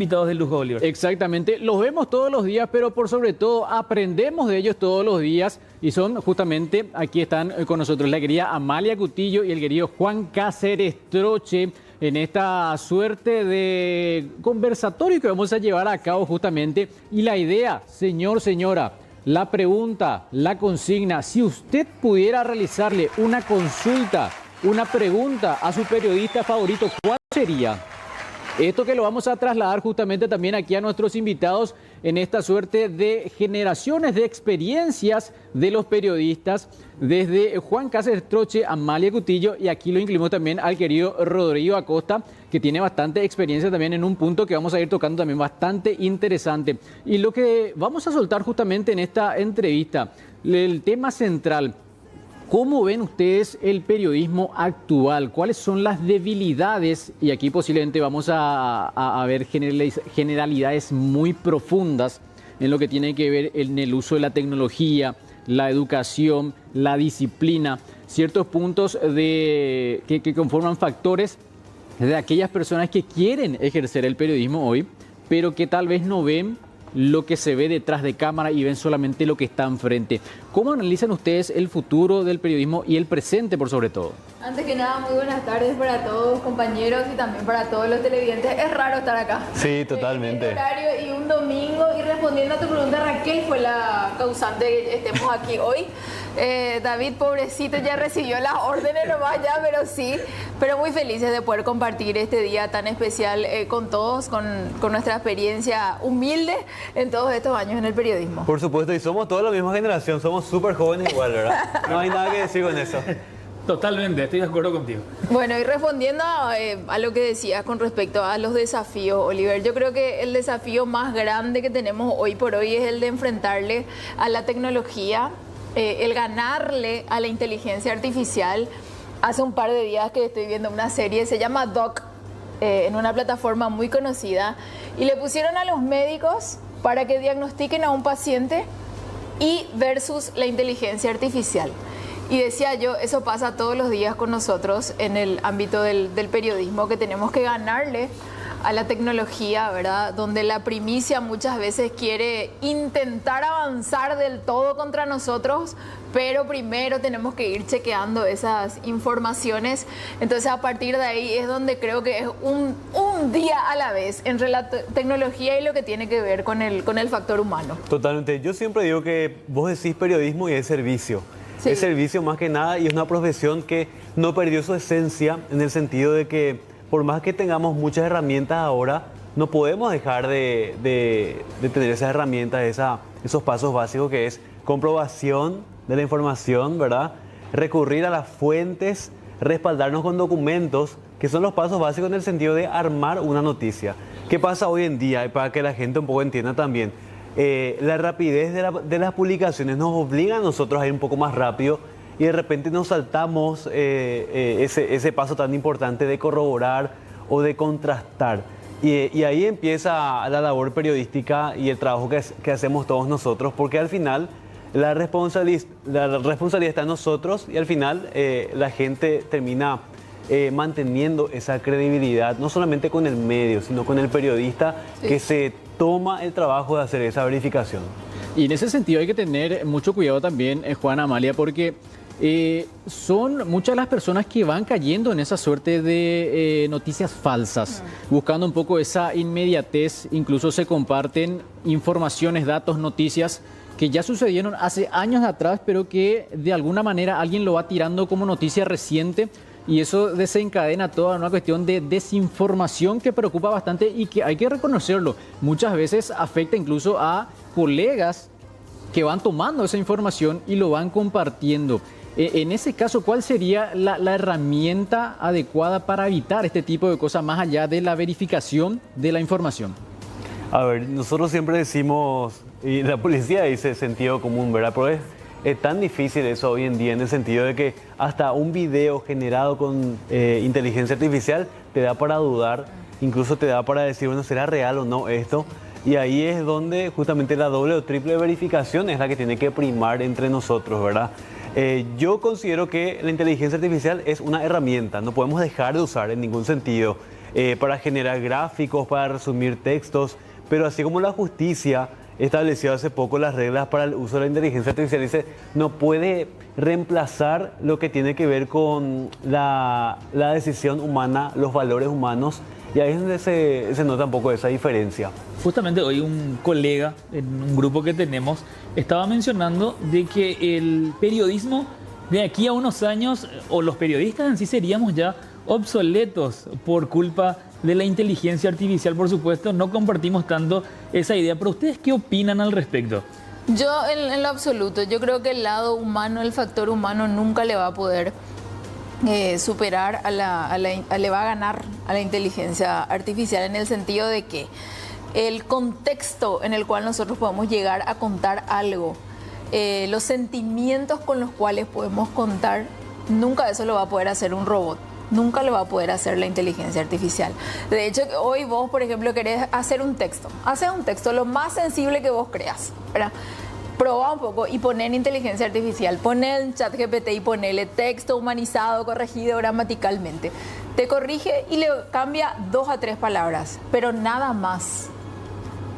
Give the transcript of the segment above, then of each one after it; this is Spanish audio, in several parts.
Invitados de lujo, Oliver. Exactamente, los vemos todos los días, pero por sobre todo aprendemos de ellos todos los días y son justamente, aquí están con nosotros la querida Amalia Cutillo y el querido Juan Cáceres Troche en esta suerte de conversatorio que vamos a llevar a cabo justamente. Y la idea, señor, señora, la pregunta, la consigna, si usted pudiera realizarle una consulta, una pregunta a su periodista favorito, ¿cuál sería? Esto que lo vamos a trasladar justamente también aquí a nuestros invitados en esta suerte de generaciones de experiencias de los periodistas, desde Juan Cáceres Troche, Amalia Cutillo, y aquí lo incluimos también al querido Rodrigo Acosta, que tiene bastante experiencia también en un punto que vamos a ir tocando también bastante interesante. Y lo que vamos a soltar justamente en esta entrevista, el tema central. ¿Cómo ven ustedes el periodismo actual? ¿Cuáles son las debilidades? Y aquí posiblemente vamos a ver generalidades muy profundas en lo que tiene que ver en el uso de la tecnología, la educación, la disciplina, ciertos puntos que conforman factores de aquellas personas que quieren ejercer el periodismo hoy, pero que tal vez no ven lo que se ve detrás de cámara y ven solamente lo que está enfrente. ¿Cómo analizan ustedes el futuro del periodismo y el presente por sobre todo? Antes que nada, muy buenas tardes para todos compañeros y también para todos los televidentes. Es raro estar acá. Sí, totalmente. En horario y un domingo. Y respondiendo a tu pregunta, Raquel fue la causante de que estemos aquí hoy. David, pobrecito, ya recibió las órdenes nomás ya, pero muy felices de poder compartir este día tan especial con todos, con nuestra experiencia humilde en todos estos años en el periodismo. Por supuesto, y somos toda la misma generación, somos súper jóvenes igual, ¿verdad? No hay nada que decir con eso. Totalmente, estoy de acuerdo contigo. Bueno, y respondiendo a lo que decías con respecto a los desafíos, Oliver, yo creo que el desafío más grande que tenemos hoy por hoy es el de enfrentarle a la tecnología, el ganarle a la inteligencia artificial. Hace un par de días que estoy viendo una serie, se llama Doc, en una plataforma muy conocida, y le pusieron a los médicos para que diagnostiquen a un paciente y versus la inteligencia artificial. Y decía yo, eso pasa todos los días con nosotros en el ámbito del periodismo, que tenemos que ganarle a la tecnología, ¿verdad? Donde la primicia muchas veces quiere intentar avanzar del todo contra nosotros, pero primero tenemos que ir chequeando esas informaciones. Entonces, a partir de ahí es donde creo que es un día a la vez entre la tecnología y lo que tiene que ver con el factor humano. Totalmente. Yo siempre digo que vos decís periodismo y es servicio. Sí. Es servicio más que nada y es una profesión que no perdió su esencia en el sentido de que por más que tengamos muchas herramientas ahora, no podemos dejar de tener esas herramientas, esos pasos básicos que es comprobación de la información, ¿verdad? Recurrir a las fuentes, respaldarnos con documentos, que son los pasos básicos en el sentido de armar una noticia. ¿Qué pasa hoy en día? Y para que la gente un poco entienda también, la rapidez de las publicaciones nos obliga a nosotros a ir un poco más rápido y de repente nos saltamos ese paso tan importante de corroborar o de contrastar. Y ahí empieza la labor periodística y el trabajo que hacemos todos nosotros, porque al final la responsabilidad está en nosotros y al final la gente termina manteniendo esa credibilidad, no solamente con el medio, sino con el periodista que se toma el trabajo de hacer esa verificación. Y en ese sentido hay que tener mucho cuidado también, Juan, Amalia, porque son muchas las personas que van cayendo en esa suerte de noticias falsas, buscando un poco esa inmediatez. Incluso se comparten informaciones, datos, noticias que ya sucedieron hace años atrás, pero que de alguna manera alguien lo va tirando como noticia reciente. Y eso desencadena toda una cuestión de desinformación que preocupa bastante y que hay que reconocerlo. Muchas veces afecta incluso a colegas que van tomando esa información y lo van compartiendo. En ese caso, ¿cuál sería la herramienta adecuada para evitar este tipo de cosas más allá de la verificación de la información? A ver, nosotros siempre decimos, y la policía dice sentido común, ¿verdad? Pero es tan difícil eso hoy en día en el sentido de que hasta un video generado con inteligencia artificial te da para dudar, incluso te da para decir, bueno, ¿será real o no esto? Y ahí es donde justamente la doble o triple verificación es la que tiene que primar entre nosotros, ¿verdad? Yo considero que la inteligencia artificial es una herramienta, no podemos dejar de usar en ningún sentido. para generar gráficos, para resumir textos, pero así como la justicia estableció hace poco las reglas para el uso de la inteligencia artificial, dice, no puede reemplazar lo que tiene que ver con la decisión humana, los valores humanos, y ahí es donde se nota un poco esa diferencia. Justamente hoy un colega en un grupo que tenemos estaba mencionando de que el periodismo de aquí a unos años, o los periodistas en sí seríamos ya obsoletos por culpa de la inteligencia artificial. Por supuesto, no compartimos tanto esa idea, pero ¿ustedes qué opinan al respecto? Yo en lo absoluto, yo creo que el lado humano, el factor humano nunca le va a poder superar le va a ganar a la inteligencia artificial, en el sentido de que el contexto en el cual nosotros podemos llegar a contar algo, los sentimientos con los cuales podemos contar, nunca eso lo va a poder hacer un robot. Nunca lo va a poder hacer la inteligencia artificial. De hecho, hoy vos, por ejemplo, querés hacer un texto. Haces un texto lo más sensible que vos creas, ¿verdad? Probá un poco y poné en inteligencia artificial. Poné en ChatGPT y ponele texto humanizado, corregido gramaticalmente. Te corrige y le cambia 2 a 3 palabras, pero nada más.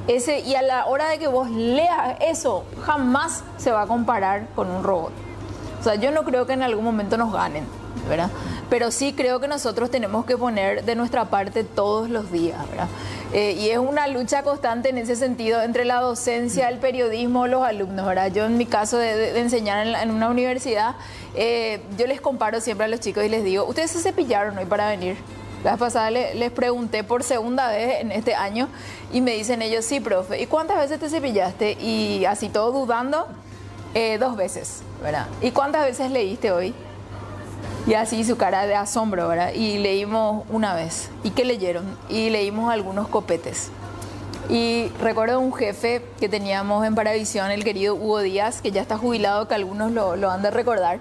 Y a la hora de que vos leas eso, jamás se va a comparar con un robot. O sea, yo no creo que en algún momento nos ganen, ¿verdad? Pero sí creo que nosotros tenemos que poner de nuestra parte todos los días, ¿verdad? Y es una lucha constante en ese sentido entre la docencia, el periodismo, los alumnos, ¿verdad? Yo en mi caso de enseñar en una universidad, yo les comparo siempre a los chicos y les digo, ¿ustedes se cepillaron hoy para venir? La vez pasada les pregunté por segunda vez en este año y me dicen ellos, sí, profe, ¿y cuántas veces te cepillaste? Y así todo dudando, 2 veces, ¿verdad? ¿Y cuántas veces leíste hoy? Y así su cara de asombro, ¿verdad? Y leímos 1 vez. ¿Y qué leyeron? Y leímos algunos copetes. Y recuerdo un jefe que teníamos en Paravisión, el querido Hugo Díaz, que ya está jubilado, que algunos lo han de recordar.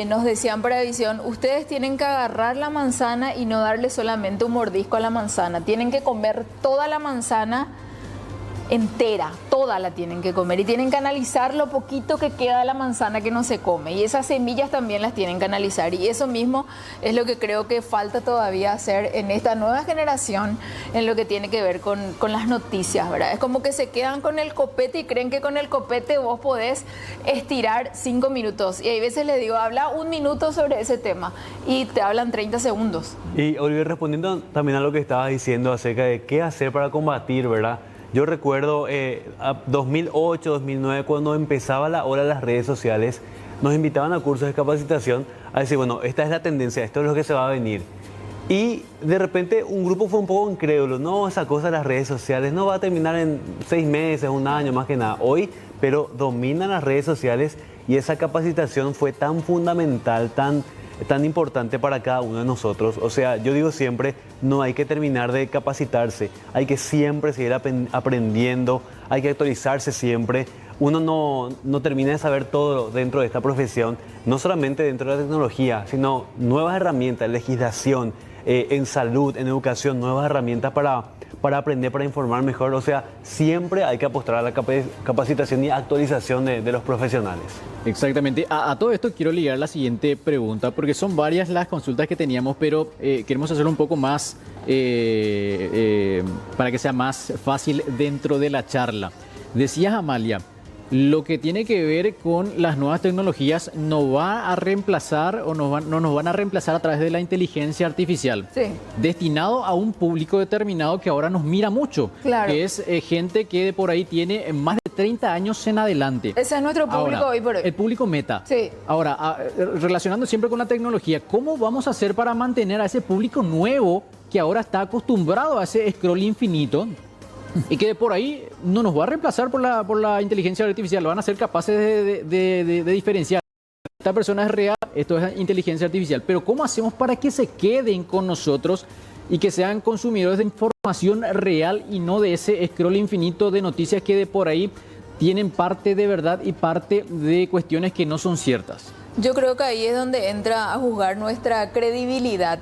Nos decían Paravisión, ustedes tienen que agarrar la manzana y no darle solamente un mordisco a la manzana. Tienen que comer toda la manzana entera, toda la tienen que comer y tienen que analizar lo poquito que queda de la manzana que no se come, y esas semillas también las tienen que analizar, y eso mismo es lo que creo que falta todavía hacer en esta nueva generación en lo que tiene que ver con las noticias, ¿verdad? Es como que se quedan con el copete y creen que con el copete vos podés estirar 5 minutos, y hay veces les digo, habla 1 minuto sobre ese tema y te hablan 30 segundos. Y Oliver, respondiendo también a lo que estabas diciendo acerca de qué hacer para combatir, ¿verdad? Yo recuerdo 2008, 2009, cuando empezaba la ola de las redes sociales, nos invitaban a cursos de capacitación a decir, bueno, esta es la tendencia, esto es lo que se va a venir. Y de repente un grupo fue un poco incrédulo, no, esa cosa de las redes sociales no va a terminar en 6 meses, 1 año, más que nada. Hoy, pero dominan las redes sociales y esa capacitación fue tan fundamental, tan importante para cada uno de nosotros. O sea, yo digo siempre, no hay que terminar de capacitarse, hay que siempre seguir aprendiendo, hay que actualizarse siempre. Uno no termina de saber todo dentro de esta profesión, no solamente dentro de la tecnología, sino nuevas herramientas, legislación, en salud, en educación, nuevas herramientas para aprender, para informar mejor. O sea, siempre hay que apostar a la capacitación y actualización de los profesionales. Exactamente. A todo esto quiero ligar la siguiente pregunta, porque son varias las consultas que teníamos, pero queremos hacerlo un poco más para que sea más fácil dentro de la charla. Decías, Amalia, lo que tiene que ver con las nuevas tecnologías no va a reemplazar o no nos van a reemplazar a través de la inteligencia artificial. Sí. Destinado a un público determinado que ahora nos mira mucho. Claro. Que es gente que por ahí tiene más de 30 años en adelante. Ese es nuestro público Ahora, hoy por hoy. el público meta. Sí. Ahora, relacionando siempre con la tecnología, ¿cómo vamos a hacer para mantener a ese público nuevo que ahora está acostumbrado a ese scroll infinito y que por ahí no nos va a reemplazar por la inteligencia artificial? Van a ser capaces de diferenciar. Esta persona es real, esto es inteligencia artificial. Pero ¿cómo hacemos para que se queden con nosotros y que sean consumidores de información real y no de ese scroll infinito de noticias que de por ahí tienen parte de verdad y parte de cuestiones que no son ciertas? Yo creo que ahí es donde entra a jugar nuestra credibilidad.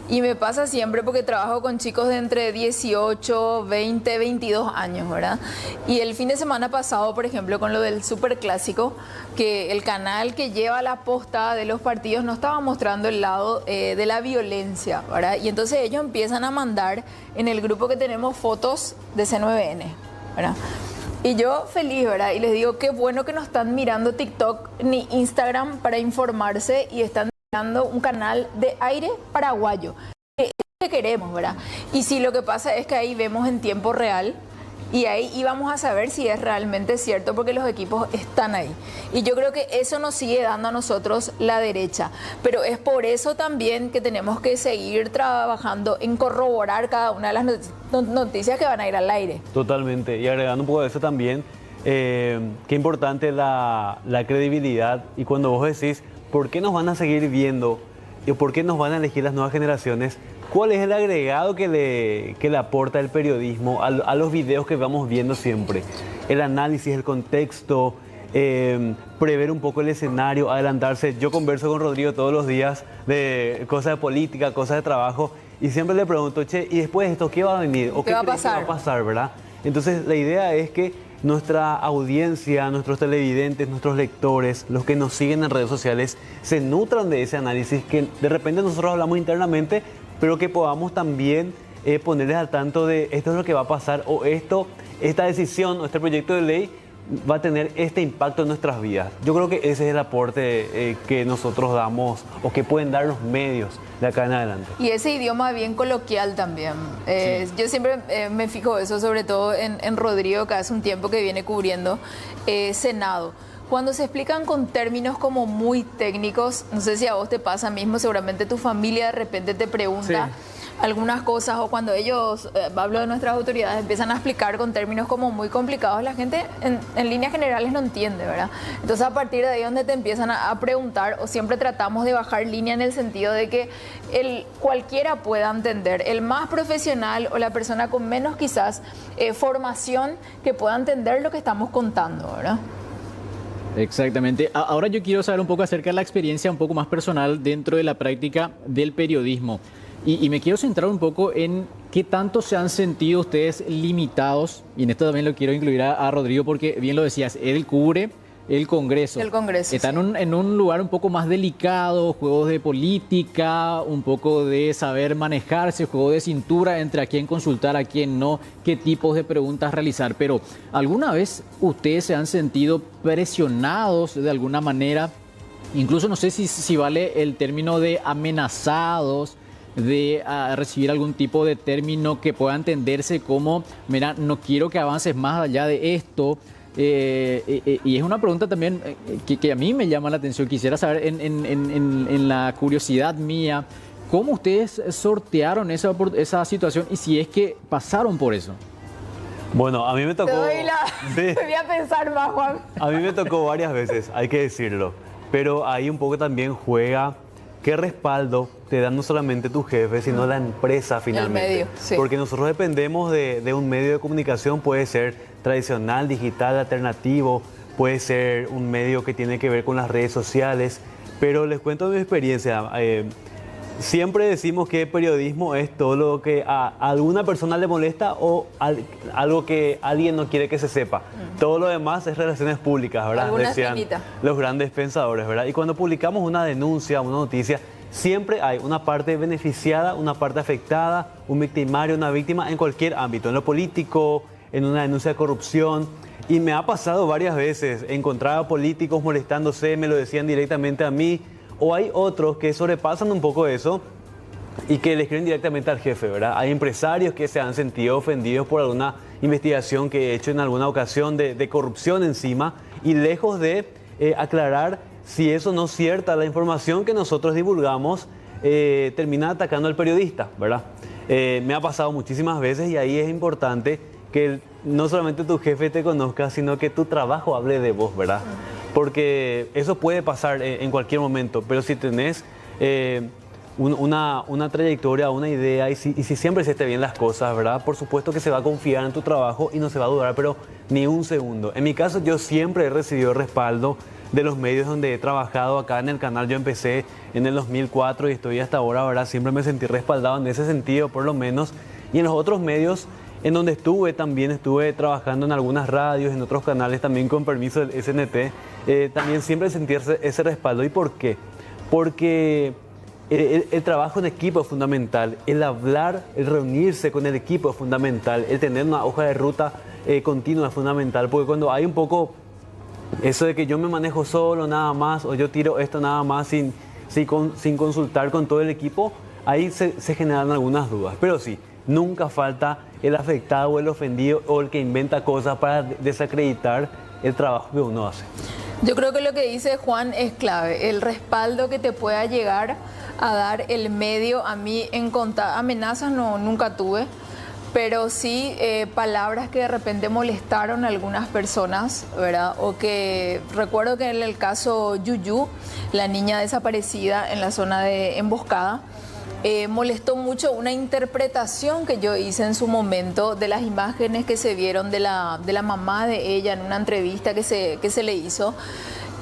Y me pasa siempre porque trabajo con chicos de entre 18, 20, 22 años, ¿verdad? Y el fin de semana pasado, por ejemplo, con lo del Superclásico, que el canal que lleva la posta de los partidos no estaba mostrando el lado de la violencia, ¿verdad? Y entonces ellos empiezan a mandar en el grupo que tenemos fotos de C9N, ¿verdad? Y yo feliz, ¿verdad? Y les digo, qué bueno que no están mirando TikTok ni Instagram para informarse y están mirando un canal de aire paraguayo. Es lo que queremos, ¿verdad? Y si lo que pasa es que ahí vemos en tiempo real y ahí íbamos a saber si es realmente cierto porque los equipos están ahí. Y yo creo que eso nos sigue dando a nosotros la derecha. Pero es por eso también que tenemos que seguir trabajando en corroborar cada una de las noticias que van a ir al aire. Totalmente. Y agregando un poco de eso también, qué importante la credibilidad. Y cuando vos decís, ¿por qué nos van a seguir viendo y por qué nos van a elegir las nuevas generaciones? ¿Cuál es el agregado que le aporta el periodismo a los videos que vamos viendo siempre? El análisis, el contexto, prever un poco el escenario, adelantarse. Yo converso con Rodrigo todos los días de cosas de política, cosas de trabajo, y siempre le pregunto, che, ¿y después de esto qué va a venir? ¿O ¿Qué va a crees que va a pasar, verdad? Entonces, la idea es que nuestra audiencia, nuestros televidentes, nuestros lectores, los que nos siguen en redes sociales, se nutran de ese análisis que de repente nosotros hablamos internamente, pero que podamos también ponerles al tanto de esto es lo que va a pasar o esta decisión o este proyecto de ley va a tener este impacto en nuestras vidas. Yo creo que ese es el aporte que nosotros damos o que pueden dar los medios de acá en adelante. Y ese idioma bien coloquial también. Sí. Yo siempre me fijo eso, sobre todo en Rodrigo, que hace un tiempo que viene cubriendo Senado. Cuando se explican con términos como muy técnicos, no sé si a vos te pasa mismo, seguramente tu familia de repente te pregunta algunas cosas, o cuando ellos, hablo de nuestras autoridades, empiezan a explicar con términos como muy complicados, la gente en líneas generales no entiende, ¿verdad? Entonces a partir de ahí donde te empiezan a preguntar, o siempre tratamos de bajar línea en el sentido de que cualquiera pueda entender, el más profesional o la persona con menos quizás formación que pueda entender lo que estamos contando, ¿verdad? Exactamente. Ahora yo quiero saber un poco acerca de la experiencia un poco más personal dentro de la práctica del periodismo. Y me quiero centrar un poco en qué tanto se han sentido ustedes limitados, y en esto también lo quiero incluir a Rodrigo porque bien lo decías, él cubre el Congreso. El Congreso. Están en un lugar un poco más delicado, juegos de política, un poco de saber manejarse, juego de cintura entre a quién consultar, a quién no, qué tipos de preguntas realizar. Pero ¿alguna vez ustedes se han sentido presionados de alguna manera? Incluso no sé si vale el término de amenazados, de recibir algún tipo de término que pueda entenderse como, mira, no quiero que avances más allá de esto. Y es una pregunta también que a mí me llama la atención. Quisiera saber en la curiosidad mía, ¿cómo ustedes sortearon esa situación y si es que pasaron por eso? Bueno, a mí me tocó... Sí. Voy a pensar más, Juan. A mí me tocó varias veces, hay que decirlo. Pero ahí un poco también juega qué respaldo te dan no solamente tu jefe, sino la empresa finalmente. El medio, sí. Porque nosotros dependemos de un medio de comunicación, puede ser tradicional, digital, alternativo, puede ser un medio que tiene que ver con las redes sociales. Pero les cuento mi experiencia. Siempre decimos que periodismo es todo lo que a alguna persona le molesta o algo que alguien no quiere que se sepa. Todo lo demás es relaciones públicas, ¿verdad? Decían los grandes pensadores, ¿verdad? Y cuando publicamos una denuncia, una noticia, siempre hay una parte beneficiada, una parte afectada, un victimario, una víctima en cualquier ámbito, en lo político, en una denuncia de corrupción. Y me ha pasado varias veces, encontraba políticos molestándose, me lo decían directamente a mí. O hay otros que sobrepasan un poco eso y que le escriben directamente al jefe, ¿verdad? Hay empresarios que se han sentido ofendidos por alguna investigación que he hecho en alguna ocasión de corrupción encima, y lejos de aclarar si eso no es cierta, la información que nosotros divulgamos termina atacando al periodista, ¿verdad? Me ha pasado muchísimas veces, y ahí es importante que no solamente tu jefe te conozca, sino que tu trabajo hable de vos, ¿verdad? Porque eso puede pasar en cualquier momento, pero si tenés una trayectoria, una idea, y si siempre hiciste bien las cosas, ¿verdad? Por supuesto que se va a confiar en tu trabajo y no se va a dudar, pero ni un segundo. En mi caso, yo siempre he recibido respaldo de los medios donde he trabajado. Acá en el canal yo empecé en el 2004 y estoy hasta ahora, ¿verdad? Siempre me sentí respaldado en ese sentido, por lo menos. Y en los otros medios en donde también estuve trabajando en algunas radios, en otros canales también con permiso del SNT, también siempre sentí ese respaldo. ¿Y por qué? Porque el trabajo en equipo es fundamental, el hablar, el reunirse con el equipo es fundamental, el tener una hoja de ruta continua es fundamental, porque cuando hay un poco eso de que yo me manejo solo nada más o yo tiro esto nada más sin consultar con todo el equipo, ahí se generan algunas dudas. Pero sí, nunca falta el afectado o el ofendido o el que inventa cosas para desacreditar el trabajo que uno hace. Yo creo que lo que dice Juan es clave, el respaldo que te pueda llegar a dar el medio. A mí amenazas nunca tuve, pero sí palabras que de repente molestaron a algunas personas, ¿verdad? O que recuerdo que en el caso Yuyu, la niña desaparecida en la zona de Emboscada, molestó mucho una interpretación que yo hice en su momento de las imágenes que se vieron de la mamá de ella en una entrevista que se le hizo.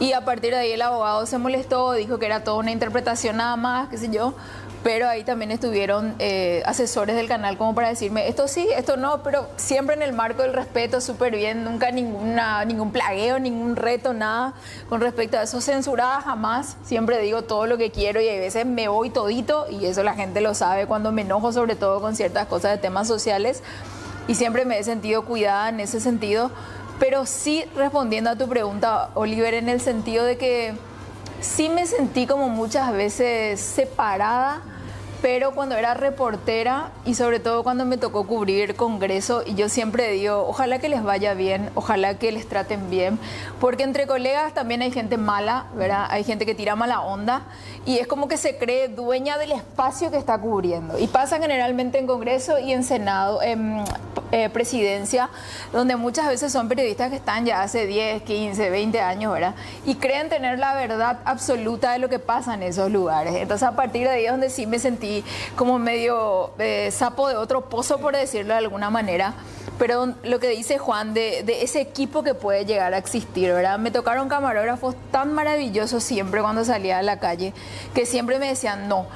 Y a partir de ahí el abogado se molestó, dijo que era toda una interpretación nada más, qué sé yo. Pero ahí también estuvieron asesores del canal como para decirme, esto sí, esto no, pero siempre en el marco del respeto, súper bien, nunca ningún plagueo, ningún reto, nada con respecto a eso, censurada jamás, siempre digo todo lo que quiero y a veces me voy todito, y eso la gente lo sabe cuando me enojo, sobre todo con ciertas cosas de temas sociales, y siempre me he sentido cuidada en ese sentido, pero sí respondiendo a tu pregunta, Oliver, en el sentido de que sí me sentí como muchas veces separada, pero cuando era reportera y sobre todo cuando me tocó cubrir Congreso, y yo siempre digo, ojalá que les vaya bien, ojalá que les traten bien, porque entre colegas también hay gente mala, ¿verdad? Hay gente que tira mala onda y es como que se cree dueña del espacio que está cubriendo. Y pasa generalmente en Congreso y en Senado, en Presidencia, donde muchas veces son periodistas que están ya hace 10, 15, 20 años, ¿verdad? Y creen tener la verdad absoluta de lo que pasa en esos lugares. Entonces a partir de ahí es donde sí me sentí como medio sapo de otro pozo, por decirlo de alguna manera. Pero lo que dice Juan de ese equipo que puede llegar a existir, ¿verdad? Me tocaron camarógrafos tan maravillosos siempre cuando salía a la calle, que siempre me decían, no,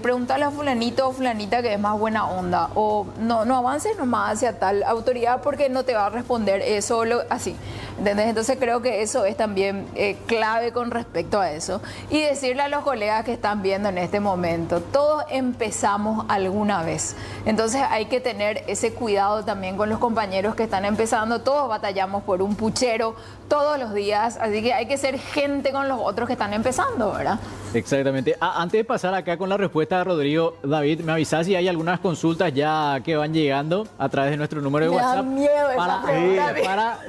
pregúntale a fulanito o fulanita que es más buena onda, o no avances nomás hacia tal autoridad porque no te va a responder eso, así, ¿entendés? Entonces creo que eso es también clave con respecto a eso. Y decirle a los colegas que están viendo en este momento, todos empezamos alguna vez, entonces hay que tener ese cuidado también con los compañeros que están empezando. Todos batallamos por un puchero todos los días, así que hay que ser gente con los otros que están empezando, ¿verdad? Exactamente. Antes de pasar acá con la respuesta de Rodrigo, David, me avisás si hay algunas consultas ya que van llegando a través de nuestro número de WhatsApp. Me da miedo esa pregunta.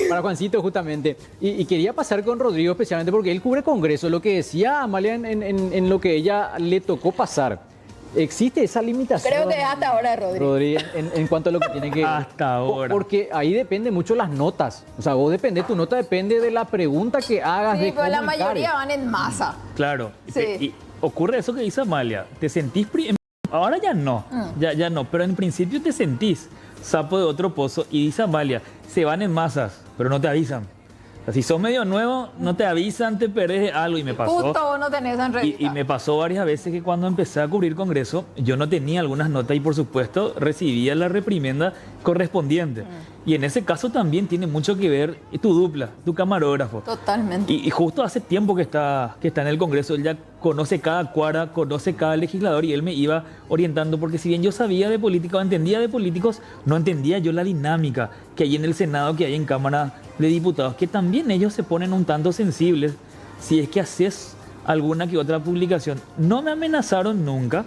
Para Juancito, justamente. Y quería pasar con Rodrigo especialmente porque él cubre Congreso. Lo que decía Amalia en lo que ella le tocó pasar. ¿Existe esa limitación? Creo que es hasta ahora, Rodrigo, en cuanto a lo que tiene que... Hasta ahora. Porque ahí depende mucho las notas. O sea, tu nota depende de la pregunta que hagas. Sí, pero la mayoría van en masa. Claro. Sí. Y ocurre eso que dice Amalia. Te sentís... Ahora ya no. Ya no. Pero en principio te sentís sapo de otro pozo. Y dice Amalia, se van en masas, pero no te avisan. O sea, si sos medio nuevo, no te avisan, te perdés algo. Y me pasó. Justo no tenés en revista. Y me pasó varias veces que cuando empecé a cubrir Congreso, yo no tenía algunas notas y por supuesto recibía la reprimenda correspondiente. Y en ese caso también tiene mucho que ver tu dupla, tu camarógrafo. Totalmente. Y justo hace tiempo que está en el Congreso, él ya conoce cada cuadra, conoce cada legislador y él me iba orientando, porque si bien yo sabía de política o entendía de políticos, no entendía yo la dinámica que hay en el Senado, que hay en Cámara de Diputados, que también ellos se ponen un tanto sensibles si es que haces alguna que otra publicación. No me amenazaron nunca,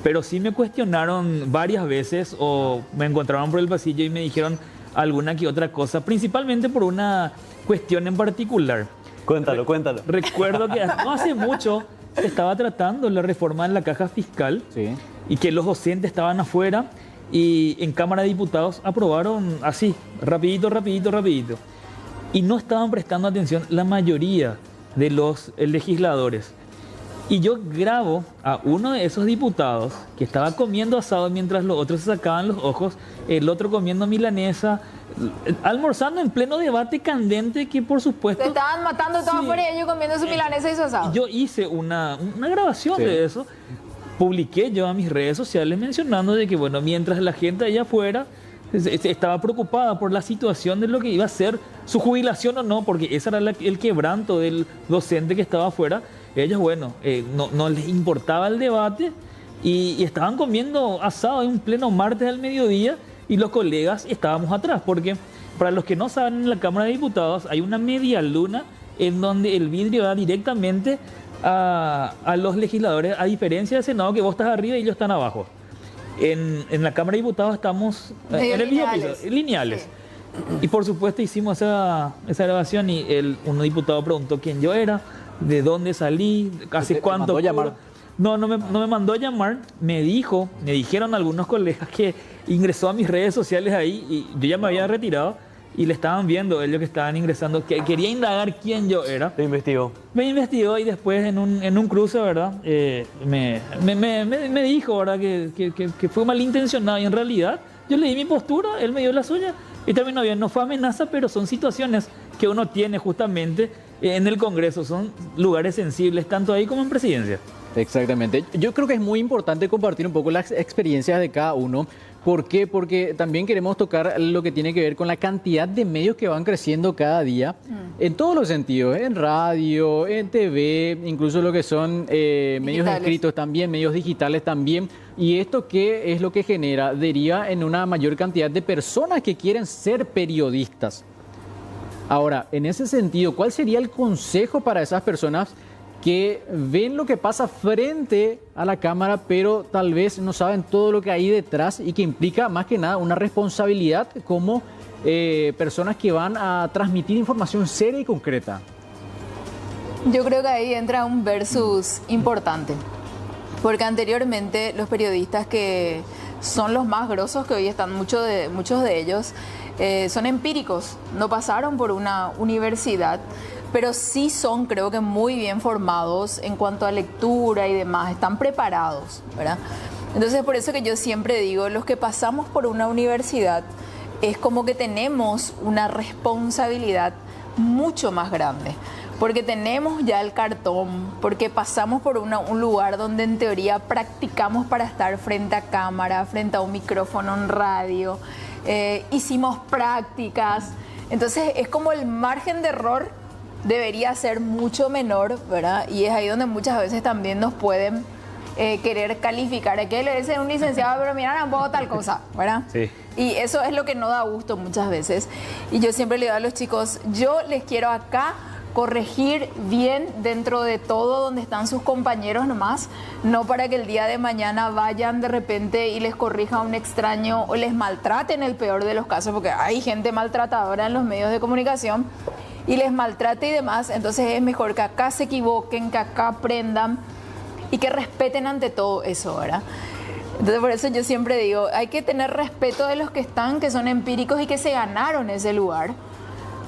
pero sí me cuestionaron varias veces o me encontraron por el pasillo y me dijeron alguna que otra cosa, principalmente por una cuestión en particular. Cuéntalo. Recuerdo que no hace mucho se estaba tratando la reforma en la caja fiscal, Sí. y que los docentes estaban afuera y en Cámara de Diputados aprobaron así, rapidito. Y no estaban prestando atención la mayoría de los legisladores. Y yo grabo a uno de esos diputados que estaba comiendo asado mientras los otros se sacaban los ojos, el otro comiendo milanesa, almorzando en pleno debate candente que por supuesto... Se estaban matando todos Sí. por ellos comiendo su milanesa y su asado. Yo hice una grabación Sí. de eso, publiqué yo a mis redes sociales mencionando de que, bueno, mientras la gente allá afuera estaba preocupada por la situación de lo que iba a ser su jubilación o no, porque ese era el quebranto del docente que estaba afuera, ellos, bueno, no les importaba el debate y estaban comiendo asado en un pleno martes al mediodía y los colegas estábamos atrás, porque para los que no saben, en la Cámara de Diputados hay una media luna en donde el vidrio da directamente a los legisladores, a diferencia del Senado, que vos estás arriba y ellos están abajo. En la Cámara de Diputados estamos Medio en el mismo lineales. piso, lineales. Sí. Y por supuesto hicimos esa grabación y un diputado preguntó quién yo era, de dónde salí, hace ¿Te cuánto... mandó llamar? No me mandó a llamar, me dijeron algunos colegas que ingresó a mis redes sociales ahí y yo ya me había retirado y le estaban viendo ellos que estaban ingresando, que quería indagar quién yo era. Te investigó. Me investigó y después en un cruce, ¿verdad? Me dijo, ¿verdad? Que fue malintencionado y en realidad yo le di mi postura, él me dio la suya y terminó bien. No fue amenaza, pero son situaciones que uno tiene justamente en el Congreso, son lugares sensibles, tanto ahí como en presidencia. Exactamente. Yo creo que es muy importante compartir un poco las experiencias de cada uno. ¿Por qué? Porque también queremos tocar lo que tiene que ver con la cantidad de medios que van creciendo cada día, en todos los sentidos, en radio, en TV, incluso lo que son medios Digitales. escritos también, medios digitales también. ¿Y esto qué es lo que genera? Deriva en una mayor cantidad de personas que quieren ser periodistas. Ahora, en ese sentido, ¿cuál sería el consejo para esas personas que ven lo que pasa frente a la cámara, pero tal vez no saben todo lo que hay detrás y que implica más que nada una responsabilidad como personas que van a transmitir información seria y concreta? Yo creo que ahí entra un versus importante, porque anteriormente los periodistas que son los más grosos, que hoy están muchos de ellos, son empíricos, no pasaron por una universidad, pero sí son, creo que, muy bien formados en cuanto a lectura y demás, están preparados, ¿verdad? Entonces, por eso que yo siempre digo, los que pasamos por una universidad es como que tenemos una responsabilidad mucho más grande, porque tenemos ya el cartón, porque pasamos por un lugar donde en teoría practicamos para estar frente a cámara, frente a un micrófono en radio, hicimos prácticas, entonces es como el margen de error debería ser mucho menor, ¿verdad? Y es ahí donde muchas veces también nos pueden querer calificar. Aquí le dicen un licenciado, pero mira, tampoco tal cosa, ¿verdad? Sí. Y eso es lo que no da gusto muchas veces. Y yo siempre le digo a los chicos, yo les quiero acá corregir bien dentro de todo donde están sus compañeros nomás, no para que el día de mañana vayan de repente y les corrija a un extraño o les maltraten, en el peor de los casos, porque hay gente maltratadora en los medios de comunicación y les maltrate y demás. Entonces es mejor que acá se equivoquen, que acá aprendan y que respeten ante todo eso, ¿verdad? Entonces por eso yo siempre digo, hay que tener respeto de los que están, que son empíricos y que se ganaron ese lugar,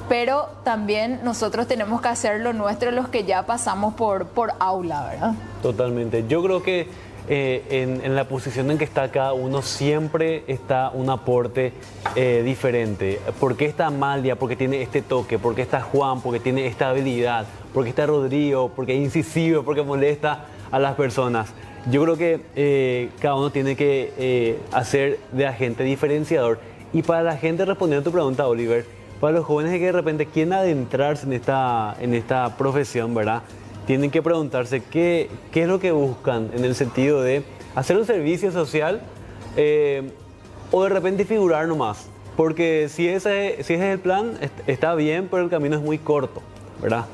pero también nosotros tenemos que hacer lo nuestro, los que ya pasamos por aula, ¿verdad? Totalmente. Yo creo que en la posición en que está cada uno siempre está un aporte diferente. ¿Por qué está Amalia? Porque tiene este toque. ¿Por qué está Juan? Porque tiene esta habilidad. ¿Por qué está Rodrigo? Porque es incisivo, porque molesta a las personas. Yo creo que cada uno tiene que hacer de agente diferenciador. Y para la gente, respondiendo a tu pregunta, Oliver, para los jóvenes que de repente quieren adentrarse en esta profesión, ¿verdad? Tienen que preguntarse qué es lo que buscan en el sentido de hacer un servicio social o de repente figurar nomás. Porque si ese es el plan, está bien, pero el camino es muy corto, ¿verdad?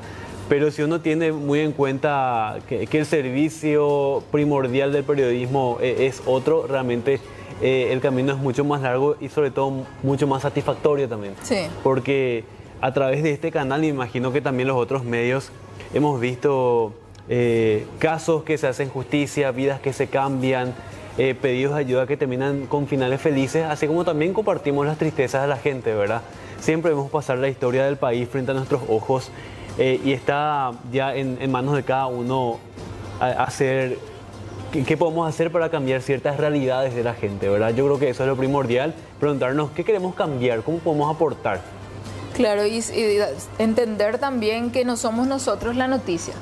Pero si uno tiene muy en cuenta que el servicio primordial del periodismo es otro, realmente el camino es mucho más largo y sobre todo mucho más satisfactorio también. Sí. Porque a través de este canal, me imagino que también los otros medios, hemos visto casos que se hacen justicia, vidas que se cambian, pedidos de ayuda que terminan con finales felices, así como también compartimos las tristezas de la gente, ¿verdad? Siempre vemos pasar la historia del país frente a nuestros ojos y está ya en manos de cada uno hacer, qué podemos hacer para cambiar ciertas realidades de la gente, ¿verdad? Yo creo que eso es lo primordial, preguntarnos qué queremos cambiar, cómo podemos aportar. Claro, y entender también que no somos nosotros la noticia,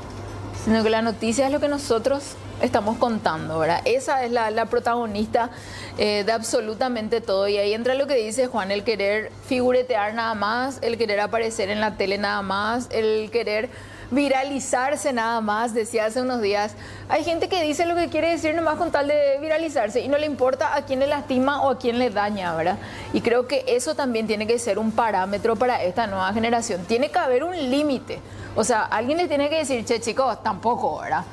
sino que la noticia es lo que nosotros estamos contando, ¿verdad? Esa es la protagonista de absolutamente todo. Y ahí entra lo que dice Juan, el querer figuretear nada más, el querer aparecer en la tele nada más, el querer viralizarse nada más. Decía hace unos días, hay gente que dice lo que quiere decir nomás con tal de viralizarse y no le importa a quién le lastima o a quién le daña, ¿verdad? Y creo que eso también tiene que ser un parámetro para esta nueva generación. Tiene que haber un límite. O sea, alguien le tiene que decir, che, chicos, tampoco, ¿verdad?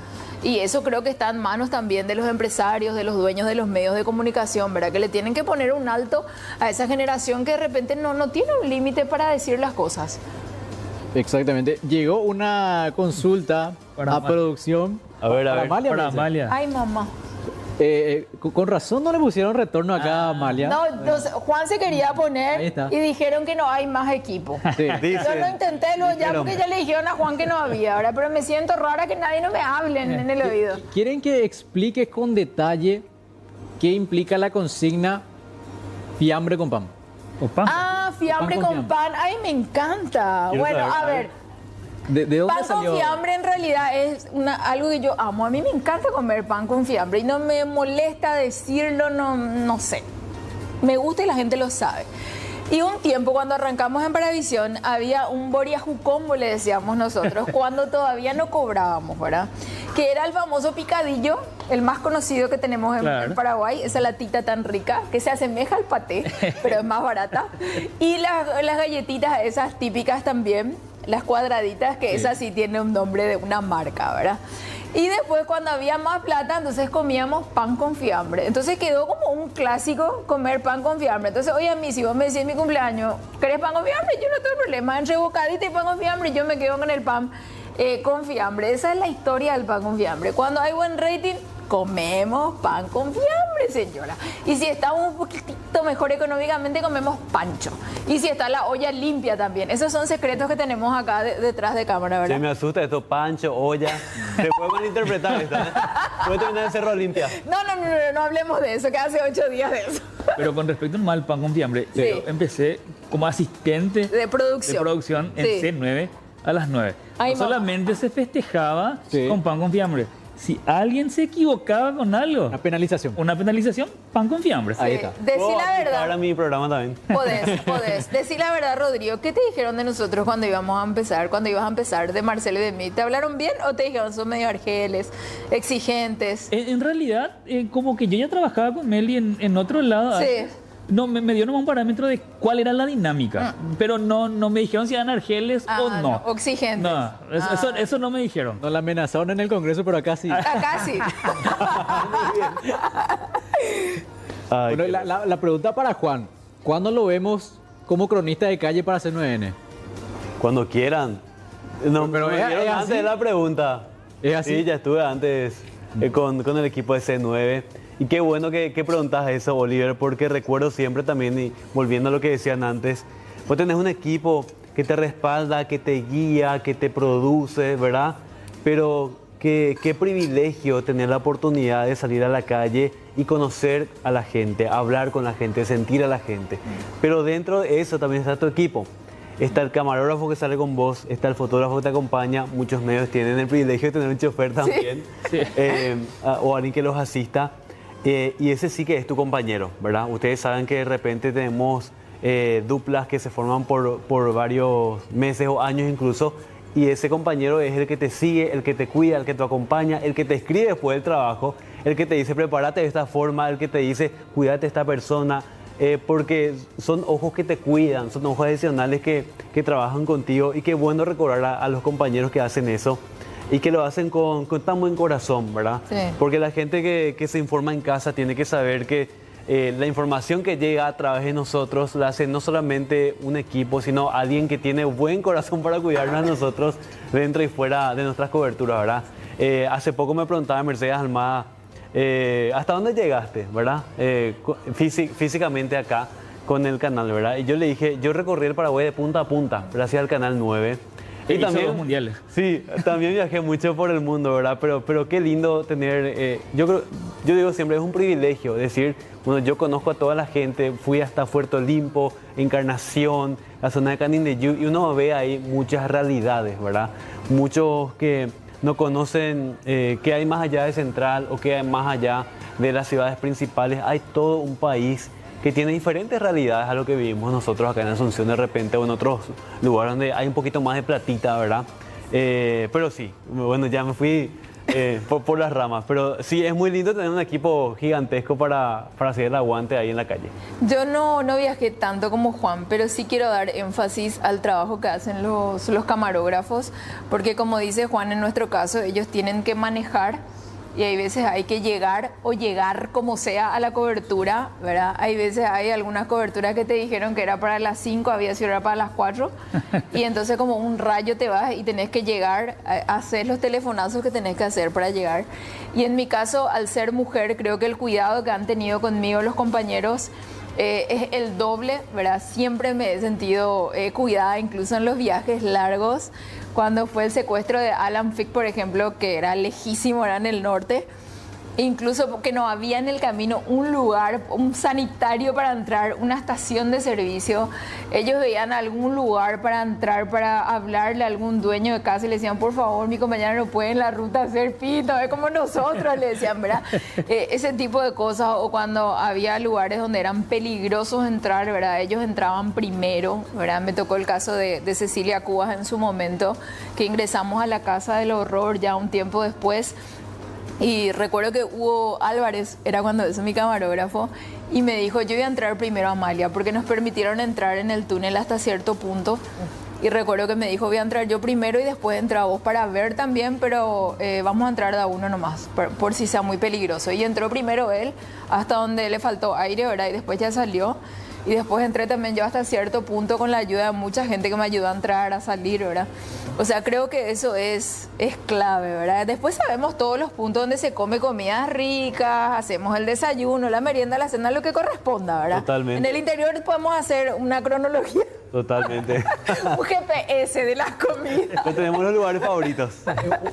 Y eso creo que está en manos también de los empresarios, de los dueños de los medios de comunicación, ¿verdad? Que le tienen que poner un alto a esa generación que de repente no tiene un límite para decir las cosas. Exactamente. Llegó una consulta Para a producción. A ver, para Amalia. Para me dice. Amalia. Ay, mamá. Con razón no le pusieron retorno acá a Amalia. No, entonces, Juan se quería Ahí poner está. y dijeron que no hay más equipo. Sí. Yo lo intenté ya porque ya le dijeron a Juan que no había, ¿verdad? Pero me siento rara que nadie no me hable en el oído. ¿Quieren que explique con detalle qué implica la consigna fiambre con pan? Opa. Ah, fiambre Pan con con pan. Ay, me encanta. Quiero Bueno, saber, a a ver. ver. ¿De dónde Pan salió? con fiambre en realidad es algo que yo amo. A mí me encanta comer pan con fiambre y no me molesta decirlo, no sé. Me gusta y la gente lo sabe. Y un tiempo cuando arrancamos en Paravisión había un boriajucombo, le decíamos nosotros, cuando todavía no cobrábamos, ¿verdad? Que era el famoso picadillo, el más conocido que tenemos en Paraguay, esa latita tan rica que se asemeja al paté, pero es más barata. Y las galletitas esas típicas también, las cuadraditas, que esas sí tienen un nombre de una marca, ¿verdad? Y después cuando había más plata, entonces comíamos pan con fiambre. Entonces quedó como un clásico comer pan con fiambre. Entonces, oye, a mí, si vos me decís en mi cumpleaños, ¿querés pan con fiambre? Yo no tengo problema. Entre bocadita y pan con fiambre, yo me quedo con el pan con fiambre. Esa es la historia del pan con fiambre. Cuando hay buen rating, comemos pan con fiambre, señora. Y si estamos un poquitito mejor económicamente, comemos pancho. Y si está la olla limpia también. Esos son secretos que tenemos acá detrás de cámara, ¿verdad? Se me asusta esto, pancho, olla. Se puede malinterpretar esta, ¿eh? Puede terminar en Cerro Limpia. No hablemos de eso, que hace 8 días de eso. Pero con respecto al mal pan con fiambre, Sí. yo empecé como asistente De producción. en Sí. C9 a las 9. Ay, No solamente se festejaba Sí. con pan con fiambre. Si alguien se equivocaba con algo, Una penalización. una penalización, pan con fiambre. Ahí está. Decí Puedo la aplicar verdad. a mi programa también. Podés. Decí la verdad, Rodrigo. ¿Qué te dijeron de nosotros cuando íbamos a empezar, cuando ibas a empezar de Marcelo y de mí? ¿Te hablaron bien o te dijeron son medio argeles, exigentes? En realidad, como que yo ya trabajaba con Meli en otro lado. Sí. No, me dio nomás un parámetro de cuál era la dinámica. Pero no me dijeron si eran argeles o no. O exigentes. No, eso no me dijeron. Nos la amenazaron en el Congreso, pero acá sí. Acá sí. Ay, Bueno, la pregunta para Juan. ¿Cuándo lo vemos como cronista de calle para C9N? cuando quieran. No, Pero me es dieron así. antes de la pregunta. ¿Es así? Sí, ya estuve antes con el equipo de C9. Y qué bueno que preguntas eso, Oliver, porque recuerdo siempre también, y volviendo a lo que decían antes, vos tenés un equipo que te respalda, que te guía, que te produce, ¿verdad? Pero qué privilegio tener la oportunidad de salir a la calle y conocer a la gente, hablar con la gente, sentir a la gente. Pero dentro de eso también está tu equipo. Está el camarógrafo que sale con vos, está el fotógrafo que te acompaña. Muchos medios tienen el privilegio de tener un chofer también, o alguien que los asista. Y ese sí que es tu compañero, ¿verdad? Ustedes saben que de repente tenemos duplas que se forman por varios meses o años incluso, y ese compañero es el que te sigue, el que te cuida, el que te acompaña, el que te escribe después del trabajo, el que te dice prepárate de esta forma, el que te dice cuídate de esta persona, porque son ojos que te cuidan, son ojos adicionales que trabajan contigo, y qué bueno recordar a los compañeros que hacen eso. Y que lo hacen con tan buen corazón, ¿verdad? Sí. Porque la gente que se informa en casa tiene que saber que la información que llega a través de nosotros la hace no solamente un equipo, sino alguien que tiene buen corazón para cuidarnos a nosotros dentro y fuera de nuestras coberturas, ¿verdad? Hace poco me preguntaba Mercedes Almada, ¿hasta dónde llegaste, verdad? Físicamente acá con el canal, ¿verdad? Y yo le dije, yo recorrí el Paraguay de punta a punta, gracias al Canal 9. Y Hizo también, 2 mundiales. sí, también viajé mucho por el mundo, ¿verdad? Pero qué lindo tener, yo digo siempre, es un privilegio decir, bueno, yo conozco a toda la gente, fui hasta Puerto Limpo, Encarnación, la zona de Canindeyú, y uno ve ahí muchas realidades, ¿verdad? Muchos que no conocen qué hay más allá de Central o qué hay más allá de las ciudades principales. Hay todo un país que tiene diferentes realidades a lo que vivimos nosotros acá en Asunción de repente o en otros lugares donde hay un poquito más de platita, ¿verdad? Pero sí, bueno, ya me fui por las ramas, pero sí, es muy lindo tener un equipo gigantesco para hacer el aguante ahí en la calle. Yo no viajé tanto como Juan, pero sí quiero dar énfasis al trabajo que hacen los camarógrafos, porque como dice Juan, en nuestro caso, ellos tienen que manejar y hay veces hay que llegar o llegar como sea a la cobertura, ¿verdad? Hay veces hay algunas coberturas que te dijeron que era para las 5, había sido era para las 4 y entonces como un rayo te vas y tenés que llegar a hacer los telefonazos que tenés que hacer para llegar. Y en mi caso, al ser mujer, creo que el cuidado que han tenido conmigo los compañeros es el doble, ¿verdad? Siempre me he sentido cuidada, incluso en los viajes largos. Cuando fue el secuestro de Alan Fick, por ejemplo, que era lejísimo, era en el norte, incluso porque no había en el camino un lugar, un sanitario para entrar, una estación de servicio. Ellos veían algún lugar para entrar, para hablarle a algún dueño de casa y le decían, por favor, mi compañera no puede en la ruta hacer pito, es como nosotros, le decían, ¿verdad? Ese tipo de cosas, o cuando había lugares donde eran peligrosos entrar, ¿verdad? Ellos entraban primero, ¿verdad? Me tocó el caso de Cecilia Cubas en su momento, que ingresamos a la Casa del Horror ya un tiempo después. Y recuerdo que Hugo Álvarez, era cuando es mi camarógrafo, y me dijo, yo voy a entrar primero a Amalia, porque nos permitieron entrar en el túnel hasta cierto punto. Y recuerdo que me dijo, voy a entrar yo primero y después entra vos para ver también, pero vamos a entrar de a uno nomás, por si sea muy peligroso. Y entró primero él, hasta donde le faltó aire, ¿verdad? Y después ya salió. Y después entré también yo hasta cierto punto con la ayuda de mucha gente que me ayudó a entrar, a salir, ¿verdad? O sea, creo que eso es clave, ¿verdad? Después sabemos todos los puntos donde se come comidas ricas, hacemos el desayuno, la merienda, la cena, lo que corresponda, ¿verdad? Totalmente. En el interior podemos hacer una cronología, Totalmente. un GPS de las comidas. Pero tenemos los lugares favoritos.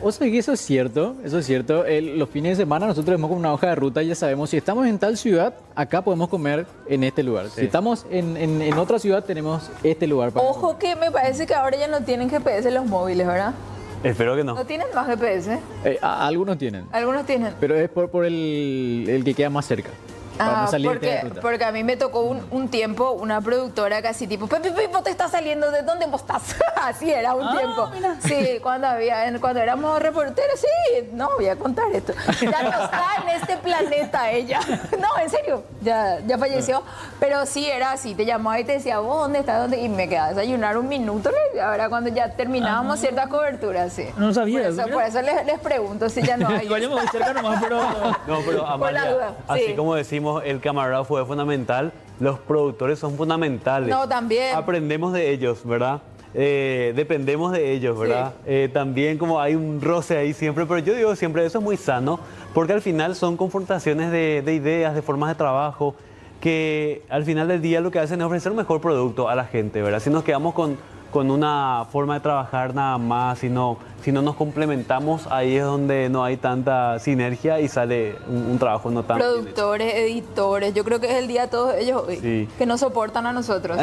O sea que eso es cierto, eso es cierto. Los fines de semana nosotros vemos como una hoja de ruta y ya sabemos si estamos en tal ciudad, acá podemos comer en este lugar. Sí. Si estamos en otra ciudad, tenemos este lugar para comer. Ojo que me parece que ahora ya no tienen GPS los móviles, ¿verdad? Espero que no. No tienen más GPS, Algunos tienen, algunos tienen. pero es por el que queda más cerca. Para no salirte de ruta. Porque a mí me tocó un tiempo una productora casi tipo, Pepe, Pipo, te está saliendo, ¿de dónde vos estás? Así era un tiempo. Mira. Sí, cuando éramos reporteros, sí, no, voy a contar esto. Ya no está en este planeta ella. No, en serio, ya falleció. Pero sí era así, te llamaba y te decía, ¿vos dónde estás? ¿Dónde? Y me quedaba a desayunar un minuto, ahora cuando ya terminábamos ciertas coberturas, sí. No sabía. Por eso les pregunto si ya no hay. Igual yo me voy cerca nomás, pero... No, pero Por la Amalia, duda, así sí. como decimos, el camarógrafo es fundamental, los productores son fundamentales. No, también. Aprendemos de ellos, ¿verdad? Dependemos de ellos, ¿verdad? También como hay un roce ahí siempre, pero yo digo siempre, eso es muy sano, porque al final son confrontaciones de ideas, de formas de trabajo, que al final del día lo que hacen es ofrecer un mejor producto a la gente, ¿verdad? Si nos quedamos con una forma de trabajar nada más, si no nos complementamos, ahí es donde no hay tanta sinergia y sale un trabajo no tan bien hecho. Productores, editores, yo creo que es el día de todos ellos hoy, Sí. que nos soportan a nosotros.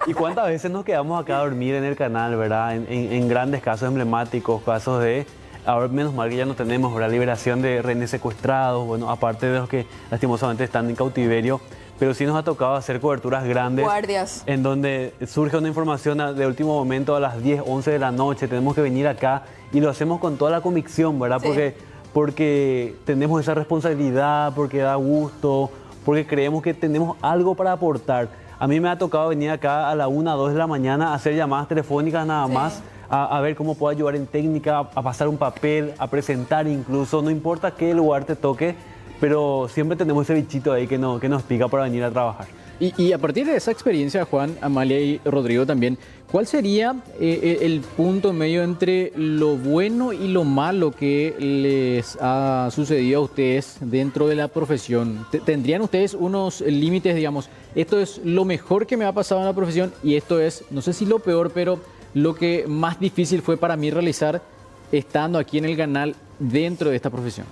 ¿Y cuántas veces nos quedamos acá a dormir en el canal, verdad? En grandes casos emblemáticos, casos de... Ahora menos mal que ya no tenemos, ¿verdad? Liberación de rehenes secuestrados, bueno, aparte de los que lastimosamente están en cautiverio, pero sí nos ha tocado hacer coberturas grandes. Guardias. En donde surge una información de último momento a las 10, 11 de la noche, tenemos que venir acá y lo hacemos con toda la convicción, ¿verdad? Sí. Porque tenemos esa responsabilidad, porque da gusto, porque creemos que tenemos algo para aportar. A mí me ha tocado venir acá a la 1, 2 de la mañana a hacer llamadas telefónicas nada Sí. más, a ver cómo puedo ayudar en técnica, a pasar un papel, a presentar incluso, no importa qué lugar te toque, pero siempre tenemos ese bichito ahí que nos pica para venir a trabajar. Y a partir de esa experiencia, Juan, Amalia y Rodrigo también, ¿cuál sería el punto medio entre lo bueno y lo malo que les ha sucedido a ustedes dentro de la profesión? ¿Tendrían ustedes unos límites, digamos, esto es lo mejor que me ha pasado en la profesión y esto es, no sé si lo peor, pero lo que más difícil fue para mí realizar estando aquí en el canal dentro de esta profesión?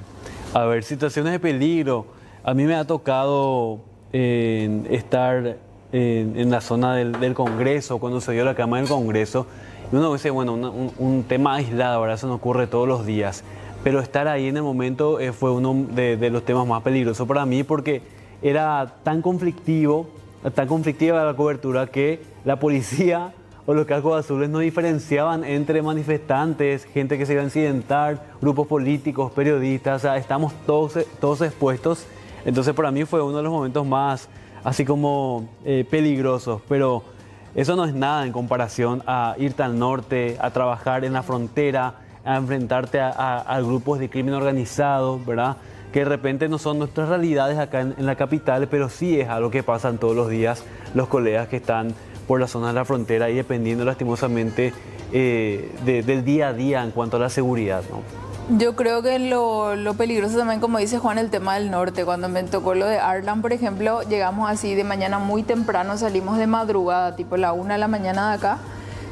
A ver, situaciones de peligro. A mí me ha tocado estar en la zona del Congreso, cuando se dio la Cámara del Congreso. Y uno dice, bueno, un tema aislado, ¿verdad? Eso no ocurre todos los días. Pero estar ahí en el momento fue uno de los temas más peligrosos para mí, porque era tan conflictiva la cobertura que la policía o los cascos azules no diferenciaban entre manifestantes, gente que se iba a incidentar, grupos políticos, periodistas, o sea, estamos todos expuestos. Entonces para mí fue uno de los momentos más así como peligrosos, pero eso no es nada en comparación a irte al norte, a trabajar en la frontera, a enfrentarte a grupos de crimen organizado, ¿verdad? Que de repente no son nuestras realidades acá en la capital, pero sí es algo que pasan todos los días los colegas que están por la zona de la frontera y dependiendo lastimosamente del día a día en cuanto a la seguridad, ¿no? Yo creo que lo peligroso también, como dice Juan, el tema del norte. Cuando me tocó lo de Arlan, por ejemplo, llegamos así de mañana muy temprano, salimos de madrugada, tipo la 1 de la mañana de acá,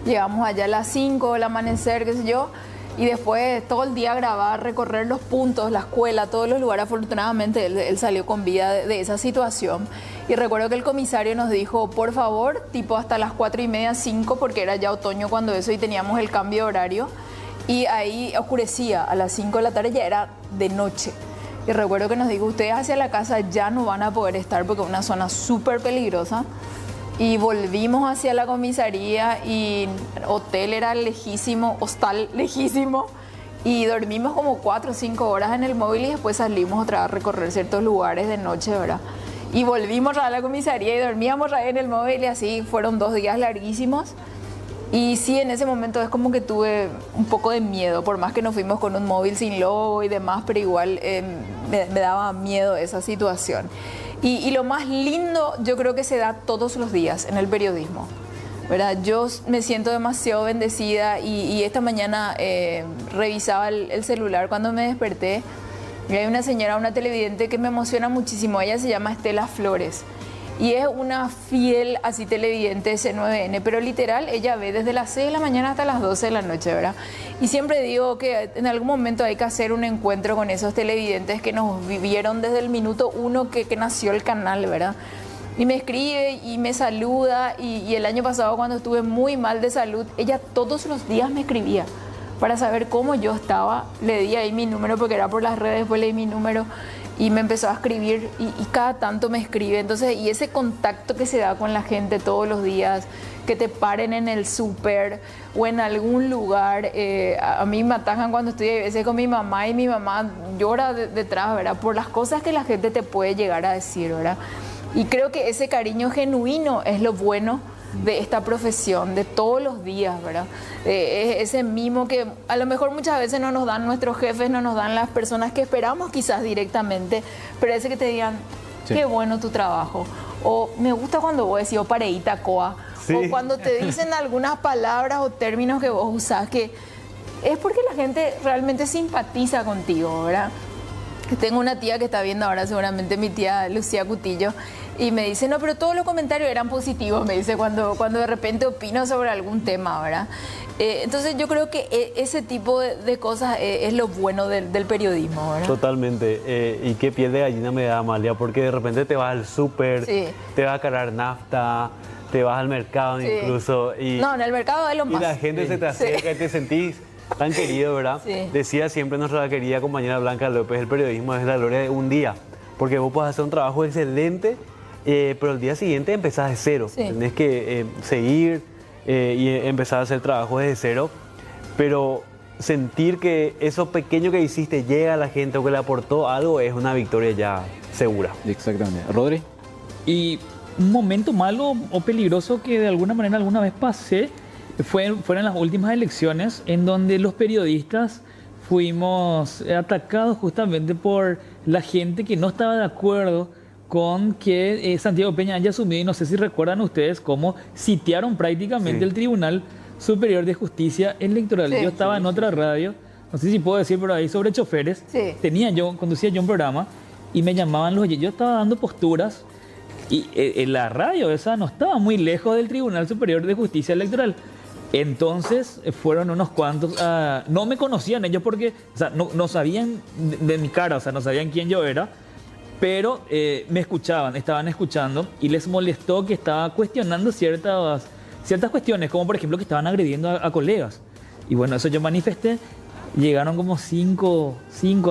llegamos allá a las 5, el amanecer, qué sé yo, y después todo el día grabar, recorrer los puntos, la escuela, todos los lugares. Afortunadamente él salió con vida de esa situación. Y recuerdo que el comisario nos dijo, por favor, tipo hasta las 4:30, 5, porque era ya otoño cuando eso y teníamos el cambio de horario. Y ahí oscurecía, a las 5 de la tarde ya era de noche. Y recuerdo que nos dijo, ustedes hacia la casa ya no van a poder estar porque es una zona súper peligrosa. Y volvimos hacia la comisaría y hotel era lejísimo, hostal lejísimo. Y dormimos como 4 o 5 horas en el móvil y después salimos otra vez a recorrer ciertos lugares de noche, ¿verdad? Y volvimos a la comisaría y dormíamos ahí en el móvil y así fueron 2 días larguísimos. Y sí, en ese momento es como que tuve un poco de miedo, por más que nos fuimos con un móvil sin logo y demás, pero igual me daba miedo esa situación. Y lo más lindo yo creo que se da todos los días en el periodismo, ¿verdad? Yo me siento demasiado bendecida y esta mañana revisaba el celular cuando me desperté y hay una señora, una televidente que me emociona muchísimo. Ella se llama Estela Flores. Y es una fiel así televidente de C9N, pero literal ella ve desde las 6 de la mañana hasta las 12 de la noche, ¿verdad? Y siempre digo que en algún momento hay que hacer un encuentro con esos televidentes que nos vivieron desde el minuto 1 que nació el canal, ¿verdad? Y me escribe y me saluda y el año pasado cuando estuve muy mal de salud, ella todos los días me escribía para saber cómo yo estaba. Le di ahí mi número porque era por las redes, después le di mi número. Y me empezó a escribir y cada tanto me escribe. Entonces, y ese contacto que se da con la gente todos los días, que te paren en el súper o en algún lugar. A mí me atajan cuando estoy a veces con mi mamá y mi mamá llora detrás, ¿verdad? Por las cosas que la gente te puede llegar a decir, ¿verdad? Y creo que ese cariño genuino es lo bueno de esta profesión, de todos los días, ¿verdad? Ese mimo que a lo mejor muchas veces no nos dan nuestros jefes, no nos dan las personas que esperamos quizás directamente, pero ese que te digan, sí, qué bueno tu trabajo, o me gusta cuando vos decís, o pareíta coa, sí, o cuando te dicen algunas palabras o términos que vos usás, que es porque la gente realmente simpatiza contigo, ¿verdad? Tengo una tía que está viendo ahora, seguramente mi tía Lucía Cutillo, y me dice, no, pero todos los comentarios eran positivos, me dice, cuando de repente opino sobre algún tema, ¿verdad? Entonces yo creo que ese tipo de cosas es lo bueno del periodismo, ¿verdad? Totalmente. Y qué piel de gallina me da, Amalia, porque de repente te vas al súper, sí, te vas a cargar nafta, te vas al mercado, sí, incluso. No, en el mercado es lo más. Y la gente, sí, se te acerca, sí, y te sentís tan querido, ¿verdad? Sí. Decía siempre nuestra querida compañera Blanca López, el periodismo es la gloria de un día, porque vos podés hacer un trabajo excelente, pero el día siguiente empezás de cero. Sí. Tenés que seguir y empezar a hacer trabajo desde cero, pero sentir que eso pequeño que hiciste llega a la gente o que le aportó algo es una victoria ya segura. Exactamente. Rodri. Y un momento malo o peligroso que de alguna manera alguna vez pasé fueron las últimas elecciones en donde los periodistas fuimos atacados justamente por la gente que no estaba de acuerdo con que Santiago Peña haya asumido, y no sé si recuerdan ustedes cómo sitiaron prácticamente, sí, el Tribunal Superior de Justicia Electoral. Sí, yo estaba en otra radio, no sé si puedo decir por ahí, sobre choferes. Sí. Conducía yo un programa y me llamaban yo estaba dando posturas y la radio esa no estaba muy lejos del Tribunal Superior de Justicia Electoral. Entonces fueron unos cuantos, no me conocían ellos porque, o sea, no sabían de mi cara, o sea, no sabían quién yo era, pero me escuchaban, estaban escuchando y les molestó que estaba cuestionando ciertas cuestiones, como por ejemplo que estaban agrediendo a colegas. Y bueno, eso yo manifesté. Llegaron como 5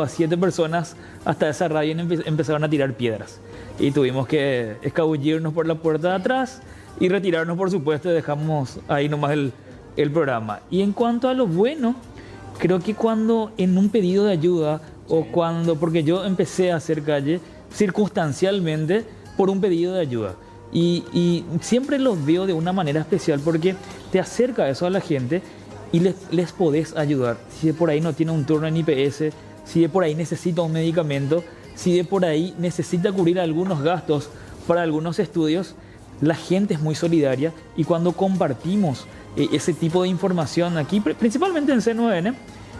a 7 personas hasta esa radio y empezaron a tirar piedras. Y tuvimos que escabullirnos por la puerta de atrás y retirarnos, por supuesto, y dejamos ahí nomás el programa. Y en cuanto a lo bueno, creo que cuando en un pedido de ayuda porque yo empecé a hacer calle circunstancialmente por un pedido de ayuda. Y siempre lo veo de una manera especial porque te acerca eso a la gente y les podés ayudar. Si de por ahí no tiene un turno en IPS, si de por ahí necesita un medicamento, si de por ahí necesita cubrir algunos gastos para algunos estudios, la gente es muy solidaria y cuando compartimos ese tipo de información aquí, principalmente en C9N,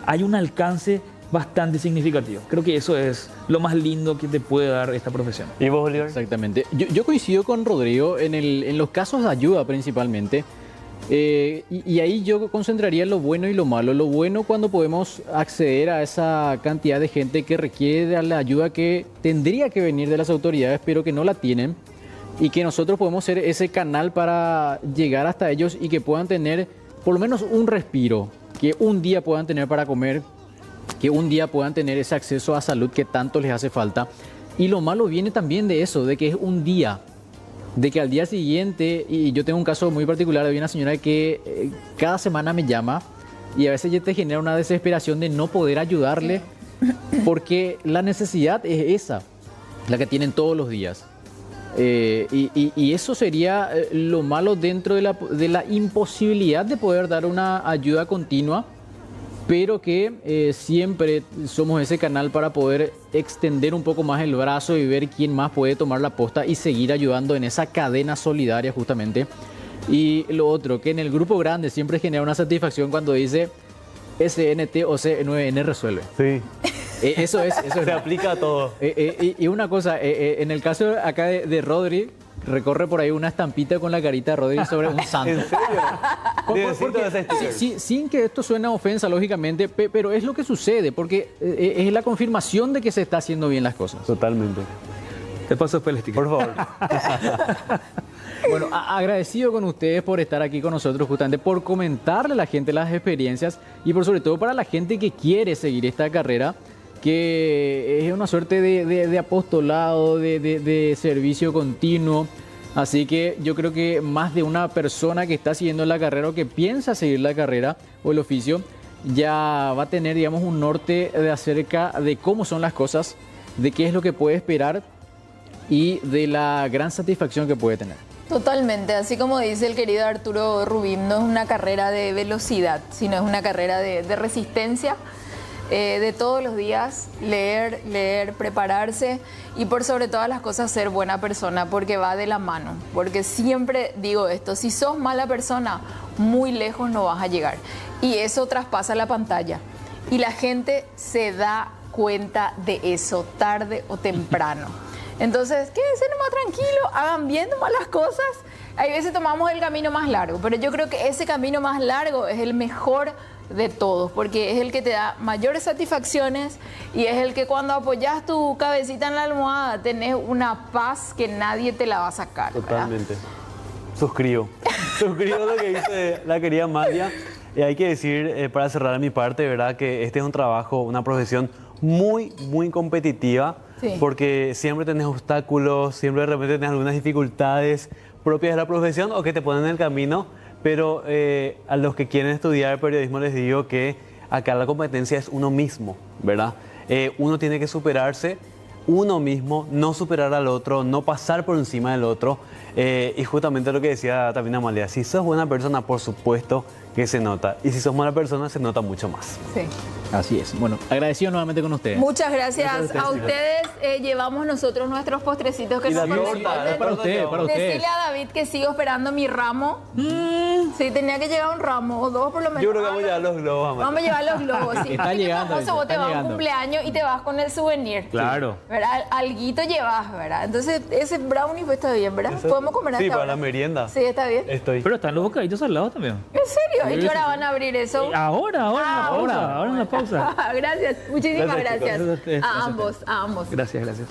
hay un alcance bastante significativo. Creo que eso es lo más lindo que te puede dar esta profesión. ¿Y vos, Oliver? Exactamente. Yo coincido con Rodrigo en los casos de ayuda principalmente. Y ahí yo concentraría lo bueno y lo malo. Lo bueno cuando podemos acceder a esa cantidad de gente que requiere de la ayuda que tendría que venir de las autoridades, pero que no la tienen, y que nosotros podemos ser ese canal para llegar hasta ellos y que puedan tener por lo menos un respiro, que un día puedan tener para comer, que un día puedan tener ese acceso a salud que tanto les hace falta. Y lo malo viene también de eso, de que es un día, de que al día siguiente, y yo tengo un caso muy particular de una señora que cada semana me llama y a veces ya te genera una desesperación de no poder ayudarle porque la necesidad es esa, la que tienen todos los días. Y eso sería lo malo dentro de la imposibilidad de poder dar una ayuda continua, pero que siempre somos ese canal para poder extender un poco más el brazo y ver quién más puede tomar la posta y seguir ayudando en esa cadena solidaria justamente. Y lo otro, que en el grupo grande siempre genera una satisfacción cuando dice SNT o C9N resuelve. Sí. Eso es. Se aplica a todo. Y una cosa, en el caso acá de Rodri, recorre por ahí una estampita con la carita de Rodri sobre un santo. ¿En serio? Necesito ese sticker. Sin que esto suene a ofensa, lógicamente, pero es lo que sucede, porque es la confirmación de que se está haciendo bien las cosas. Totalmente. Te paso después el sticker. Por favor. Bueno, agradecido con ustedes por estar aquí con nosotros, justamente por comentarle a la gente las experiencias y por sobre todo para la gente que quiere seguir esta carrera, que es una suerte de apostolado, de servicio continuo. Así que yo creo que más de una persona que está siguiendo la carrera o que piensa seguir la carrera o el oficio ya va a tener, digamos, un norte de acerca de cómo son las cosas, de qué es lo que puede esperar y de la gran satisfacción que puede tener. Totalmente, así como dice el querido Arturo Rubín, no es una carrera de velocidad, sino es una carrera de resistencia, de todos los días, leer, prepararse y por sobre todas las cosas ser buena persona, porque va de la mano. Porque siempre digo esto, si sos mala persona, muy lejos no vas a llegar. Y eso traspasa la pantalla. Y la gente se da cuenta de eso, tarde o temprano. Entonces, quédense nomás tranquilos, hagan bien nomás las cosas. Hay veces tomamos el camino más largo, pero yo creo que ese camino más largo es el mejor de todos, porque es el que te da mayores satisfacciones y es el que cuando apoyas tu cabecita en la almohada tenés una paz que nadie te la va a sacar. Totalmente. Suscribo lo que dice la querida Malia. Y hay que decir, para cerrar mi parte, ¿verdad?, que este es un trabajo, una profesión muy, muy competitiva. Sí. Porque siempre tenés obstáculos, siempre de repente tenés algunas dificultades propias de la profesión o que te ponen en el camino, pero a los que quieren estudiar periodismo les digo que acá la competencia es uno mismo, ¿verdad? Uno tiene que superarse uno mismo, no superar al otro, no pasar por encima del otro. Y justamente lo que decía también Amalia, si sos buena persona, por supuesto que se nota. Y si sos mala persona, se nota mucho más. Sí. Así es. Bueno, agradecido nuevamente con ustedes. Muchas gracias a ustedes. Llevamos nosotros nuestros postrecitos que Y nos la torta, corresponden. Para usted. Decirle a David que sigo esperando mi ramo. Sí, tenía que llegar un ramo o dos por lo menos. Yo creo que vamos a llevar los globos, Amalia. Vamos a llevar los globos, sí. Está Porque llegando, famoso, vos te está vas a un llegando. cumpleaños y te vas con el souvenir. Claro. ¿Verdad? Alguito llevas, ¿verdad? Entonces, ese brownie pues está bien, ¿verdad? Eso- Podemos comer hasta Sí, para ahora. la merienda. Sí, está bien. Estoy. Pero están los bocaditos al lado también. ¿En serio? ¿Y qué hora van a abrir eso? Ahora en la pausa. Gracias, muchísimas Gracias, gracias. chicos. A ambos, a ambos. Gracias, gracias.